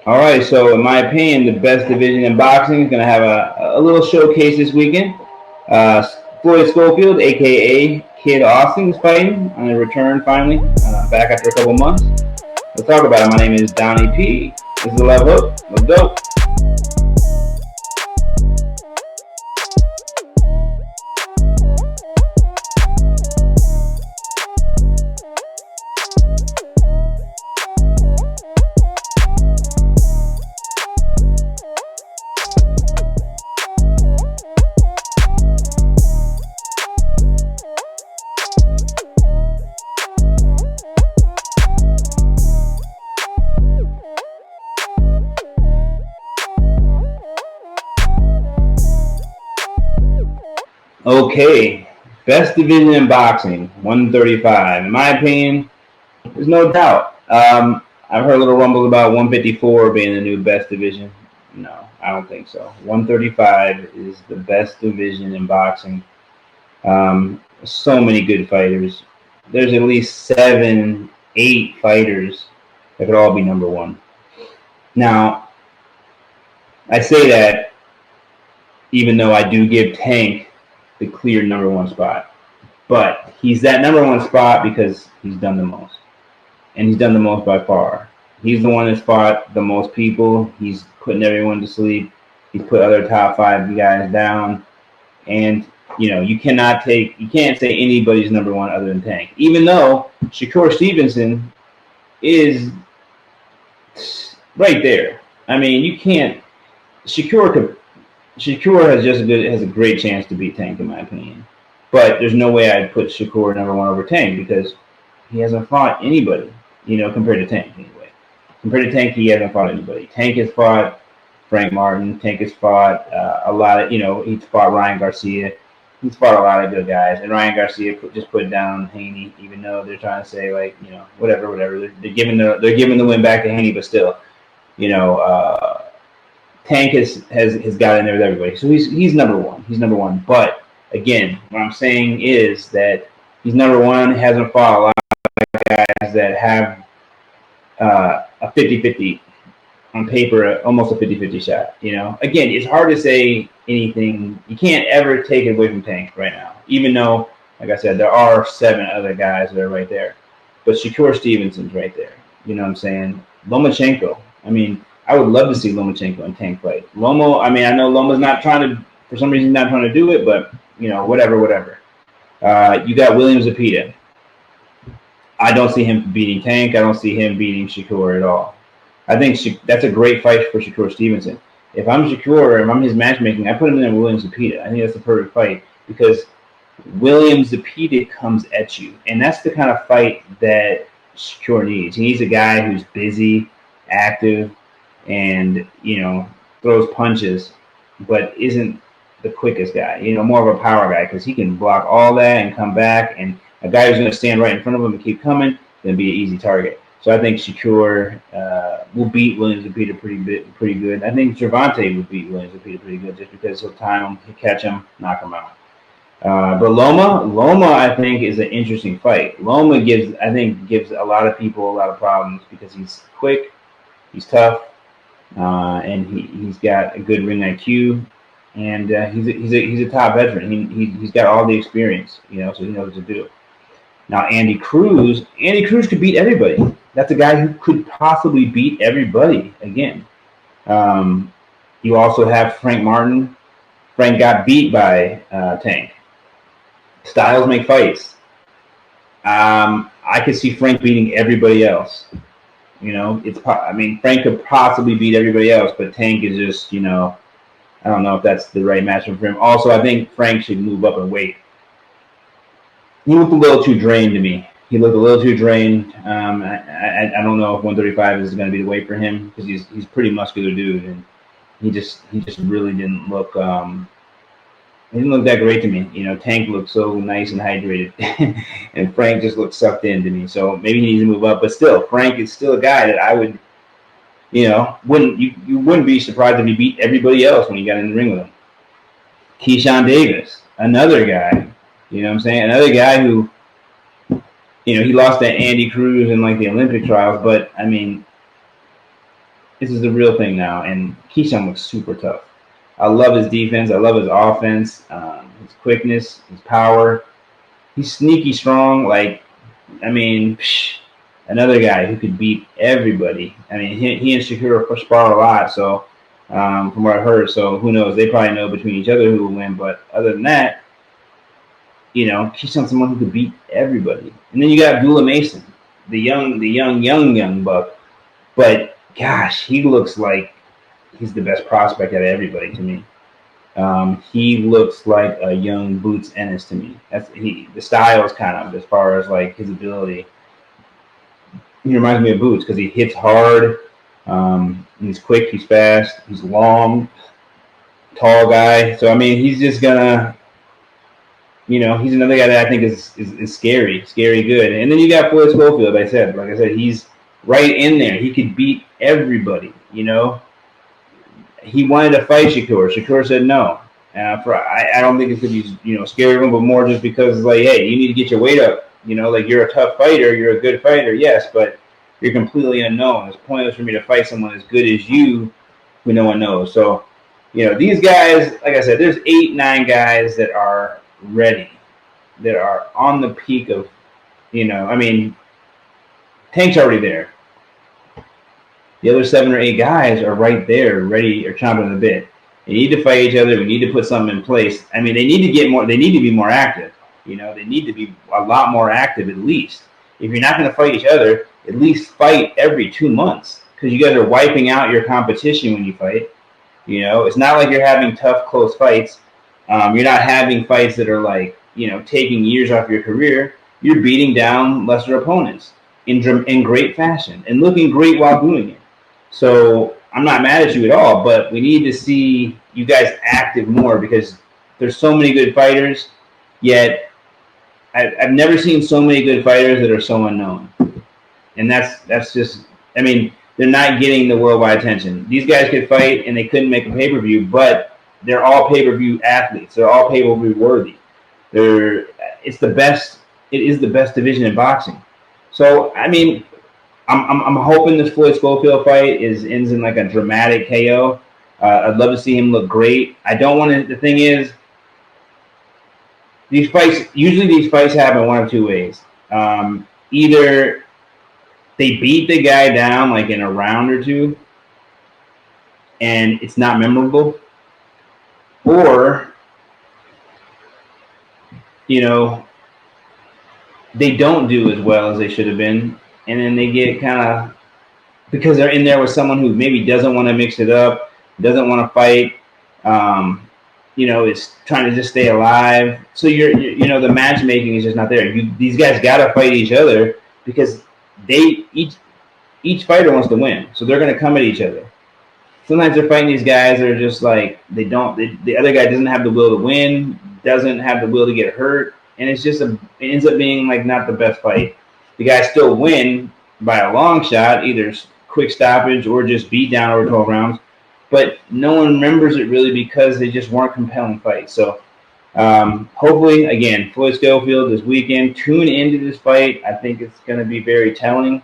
All right, so in my opinion, the best division in boxing is going to have a little showcase this weekend. Uh, Floyd Schofield, aka Kid Austin, is fighting on a return finally, back after a couple months. Let's talk about it. My name is Donnie P. This is the Level Up. Let's go. Okay, best division in boxing, 135. In my opinion, there's no doubt. I've heard a little rumbles about 154 being the new best division. No, I don't think so. 135 is the best division in boxing. So many good fighters. There's at least 7, 8 fighters that could all be number one. Now, I say that even though I do give Tank the clear number one spot. But he's that number one spot because he's done the most. And he's done the most by far. He's the one that's fought the most people. He's putting everyone to sleep. He's put other top 5 guys down. And you can't say anybody's number one other than Tank. Even though Shakur Stevenson is right there. I mean, you can't. Shakur has a great chance to beat Tank in my opinion. But there's no way I'd put Shakur number one over Tank because he hasn't fought anybody, compared to Tank anyway. Compared to Tank, he hasn't fought anybody. Tank has fought Frank Martin. Tank has fought a lot of, he's fought Ryan Garcia. He's fought a lot of good guys. And Ryan Garcia just put down Haney, even though they're trying to say whatever. They're giving the win back to Haney, but still, Tank has got in there with everybody. So he's number one. He's number one. But again, what I'm saying is that he's number one, hasn't fought a lot of guys that have a 50-50 on paper, almost a 50-50 shot. Again, it's hard to say anything. You can't ever take it away from Tank right now, even though, like I said, there are 7 other guys that are right there. But Shakur Stevenson's right there. You know what I'm saying? Lomachenko. I mean, I would love to see Lomachenko and Tank fight. Lomo, I mean, I know Loma's not trying to, for some reason, not trying to do it, but, whatever. You got William Zepeda. I don't see him beating Tank. I don't see him beating Shakur at all. I think that's a great fight for Shakur Stevenson. If I'm Shakur, if I'm his matchmaking, I put him in there with William Zepeda. I think that's the perfect fight because William Zepeda comes at you. And that's the kind of fight that Shakur needs. He needs a guy who's busy, active, and throws punches, but isn't the quickest guy. More of a power guy because he can block all that and come back. And a guy who's going to stand right in front of him and keep coming, going to be an easy target. So I think Shakur will beat Williams Zepeda pretty good. I think Gervonta will beat Williams Zepeda pretty good just because he'll time him, he'll catch him, knock him out. But Loma, I think is an interesting fight. Loma gives a lot of people a lot of problems because he's quick, he's tough. And he's got a good ring IQ, and he's a top veteran. He's got all the experience, so he knows what to do. Now Andy Cruz could beat everybody. That's a guy who could possibly beat everybody again. You also have Frank Martin. Frank got beat by Tank. Styles make fights. I could see Frank beating everybody else. Frank could possibly beat everybody else, but Tank is just, I don't know if that's the right matchup for him. Also, I think Frank should move up in weight. He looked a little too drained to me. He looked a little too drained. I don't know if 135 is going to be the weight for him because he's a pretty muscular dude, and he just really didn't look. He didn't look that great to me. Tank looked so nice and hydrated, and Frank just looked sucked in to me. So maybe he needs to move up. But still, Frank is still a guy that I would, you wouldn't be surprised if he beat everybody else when he got in the ring with him. Keyshawn Davis, another guy. You know what I'm saying? Another guy who, he lost to Andy Cruz in like the Olympic trials, but I mean, this is the real thing now. And Keyshawn looks super tough. I love his defense. I love his offense, his quickness, his power. He's sneaky strong. Like, I mean, another guy who could beat everybody. I mean, he and Shakira spar a lot. So, from what I heard, so who knows? They probably know between each other who will win. But other than that, Keyshawn's someone who could beat everybody. And then you got Abdullah Mason, the young buck. But gosh, he looks like he's the best prospect out of everybody to me. He looks like a young Boots Ennis to me. The style is kind of, as far as like his ability. He reminds me of Boots because he hits hard. He's quick. He's fast. He's long, tall guy. So I mean, he's just gonna. He's another guy that I think is scary good. And then you got Floyd Schofield. Like I said, he's right in there. He could beat everybody. He wanted to fight Shakur. Shakur said no. I don't think it's because he's scared of him, but more just because it's like, hey, you need to get your weight up. Like you're a tough fighter, you're a good fighter, yes, but you're completely unknown. It's pointless for me to fight someone as good as you, who no one knows. So, these guys, like I said, there's 8, 9 guys that are ready, that are on the peak of, I mean, Tank's already there. The other 7 or 8 guys are right there, ready or chomping at the bit. They need to fight each other. We need to put something in place. I mean, they need to get more. They need to be more active. They need to be a lot more active at least. If you're not going to fight each other, at least fight every 2 months, because you guys are wiping out your competition when you fight. It's not like you're having tough, close fights. You're not having fights that are like, taking years off your career. You're beating down lesser opponents in great fashion and looking great while doing it. So I'm not mad at you at all, but we need to see you guys active more, because there's so many good fighters, yet I've never seen so many good fighters that are so unknown. And that's just, I mean, they're not getting the worldwide attention. These guys could fight and they couldn't make a pay-per-view, but they're all pay-per-view athletes. They're all pay-per-view worthy. It's the best. It is the best division in boxing. So I mean, I'm hoping this Floyd Schofield fight ends in like a dramatic KO. I'd love to see him look great. I don't want to. The thing is, these fights happen one of 2 ways. Either they beat the guy down like in a round or 2, and it's not memorable, or they don't do as well as they should have been, and then they get kind of, because they're in there with someone who maybe doesn't want to mix it up, doesn't want to fight, is trying to just stay alive. So the matchmaking is just not there. These guys got to fight each other because each fighter wants to win, so they're going to come at each other. Sometimes they're fighting these guys that are just like the other guy doesn't have the will to win, doesn't have the will to get hurt, and it ends up being like not the best fight. The guys still win by a long shot, either quick stoppage or just beat down over 12 rounds, but no one remembers it really because they just weren't compelling fights. So hopefully, again, Floyd Schofield this weekend, tune into this fight. I think it's going to be very telling.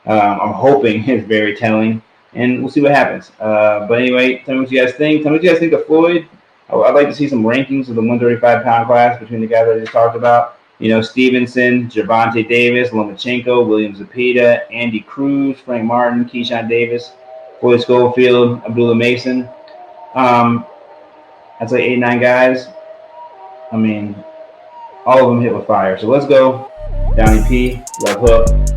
I'm hoping it's very telling, and we'll see what happens. But anyway, tell me what you guys think. Tell me what you guys think of Floyd. I'd like to see some rankings of the 135-pound class between the guys I just talked about. Stevenson, Gervonta Davis, Lomachenko, William Zepeda, Andy Cruz, Frank Martin, Keyshawn Davis, Floyd Schofield, Abdullah Mason. That's like 8, 9 guys. I mean, all of them hit with fire. So let's go. Downey P, Love Hook.